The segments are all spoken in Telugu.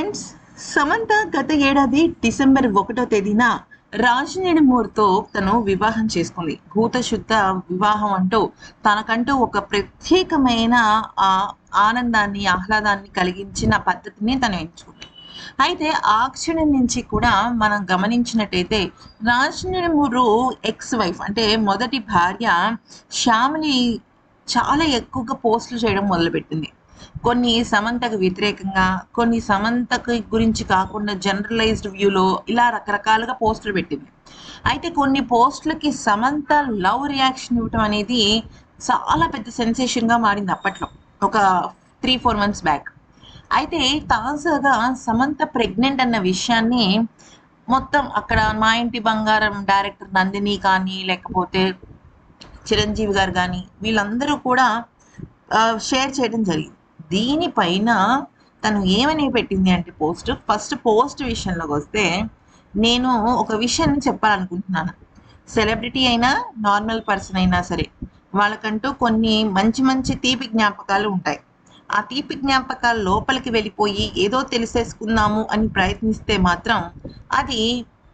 ఫ్రెండ్స్, సమంత గత ఏడాది డిసెంబర్ 1వ తేదీన రాజనేడుమూరితో తను వివాహం చేసుకుంది. భూతశుద్ధ వివాహం అంటూ తనకంటూ ఒక ప్రత్యేకమైన ఆ ఆనందాన్ని, ఆహ్లాదాన్ని కలిగించిన పద్ధతిని తను ఎంచుకుంది. అయితే ఆ క్షణం నుంచి కూడా మనం గమనించినట్టయితే రాజనేడుమూరు ఎక్స్ వైఫ్ అంటే మొదటి భార్య శ్యామిలి చాలా ఎక్కువగా పోస్టులు చేయడం మొదలుపెట్టింది. కొన్ని సమంతకు వ్యతిరేకంగా, కొన్ని సమంతకి గురించి కాకుండా జనరలైజ్డ్ వ్యూలో ఇలా రకరకాలుగా పోస్టులు పెట్టింది. అయితే కొన్ని పోస్టులకి సమంత లవ్ రియాక్షన్ ఇవ్వటం అనేది చాలా పెద్ద సెన్సేషన్‌గా మారింది అప్పట్లో. ఒక 3, 4 మంత్స్ బ్యాక్. అయితే తాజాగా సమంత ప్రెగ్నెంట్ అన్న విషయాన్ని మొత్తం అక్కడ 'మా ఇంటి బంగారం' డైరెక్టర్ నందిని కానీ, లేకపోతే చిరంజీవి గారు గానీ వీళ్ళందరూ కూడా షేర్ చేయడం జరిగింది. దీనిపైన తను ఏమని పెట్టింది అంటే ఫస్ట్ పోస్ట్ విషయంలోకొస్తే, నేను ఒక విషయాన్ని చెప్పాలనుకుంటున్నాను. సెలబ్రిటీ అయినా, నార్మల్ పర్సన్ అయినా సరే, వాళ్ళకంటూ కొన్ని మంచి మంచి తీపి జ్ఞాపకాలు ఉంటాయి. ఆ తీపి జ్ఞాపకాలు లోపలికి వెళ్ళిపోయి ఏదో తెలిసేసుకుందాము అని ప్రయత్నిస్తే మాత్రం అది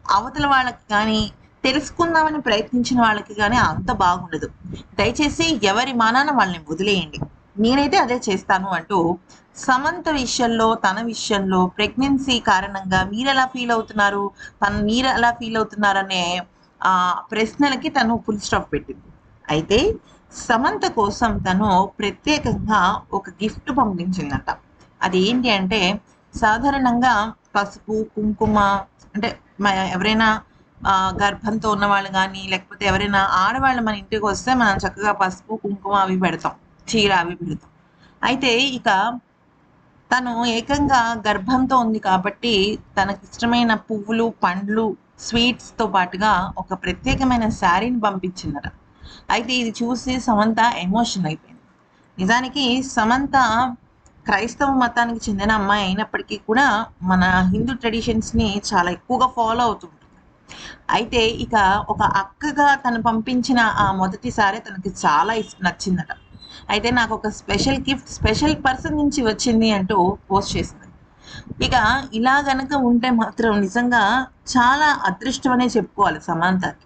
అవతల వాళ్ళకి కానీ, తెలుసుకుందామని ప్రయత్నించిన వాళ్ళకి కానీ అంత బాగుండదు. దయచేసి ఎవరి మానాన వాళ్ళని వదిలేయండి. నేనైతే అదే చేస్తాను అంటూ సమంత విషయంలో, తన విషయంలో ప్రెగ్నెన్సీ కారణంగా మీరెలా ఫీల్ అవుతున్నారు? మీరెలా ఫీల్ అవుతున్నారనే ప్రశ్నలకి తను ఫుల్ స్టాప్ పెట్టింది. అయితే సమంత కోసం తను ప్రత్యేకంగా ఒక గిఫ్ట్ పంపించిందట. అదేంటి అంటే సాధారణంగా పసుపు, కుంకుమ అంటే ఎవరైనా గర్భంతో ఉన్నవాళ్ళు గానీ, లేకపోతే ఎవరైనా ఆడవాళ్ళు మన ఇంటికి వస్తే మనం చక్కగా పసుపు, కుంకుమ అవి పెడతాం. చీర అవి పెడతాం. అయితే ఇక తను ఏకంగా గర్భంతో ఉంది కాబట్టి తనకిష్టమైన పువ్వులు, పండ్లు, స్వీట్స్‌తో పాటుగా ఒక ప్రత్యేకమైన శారీని పంపించిందట. అయితే ఇది చూసి సమంత ఎమోషన్ అయిపోయింది. నిజానికి సమంత క్రైస్తవ మతానికి చెందిన అమ్మాయి అయినప్పటికీ కూడా మన హిందూ ట్రెడిషన్స్‌ని చాలా ఎక్కువగా ఫాలో అవుతూ ఉంటుంది. అయితే ఇక ఒక అక్కగా తను పంపించిన ఆ మొదటి సారీ తనకి చాలా నచ్చిందట. అయితే నాకు ఒక స్పెషల్ గిఫ్ట్ స్పెషల్ పర్సన్ నుంచి వచ్చింది అంటూ పోస్ట్ చేసింది. ఇక ఇలా గనక ఉంటే మాత్రం నిజంగా చాలా అదృష్టం అనే చెప్పుకోవాలి సమంతకి.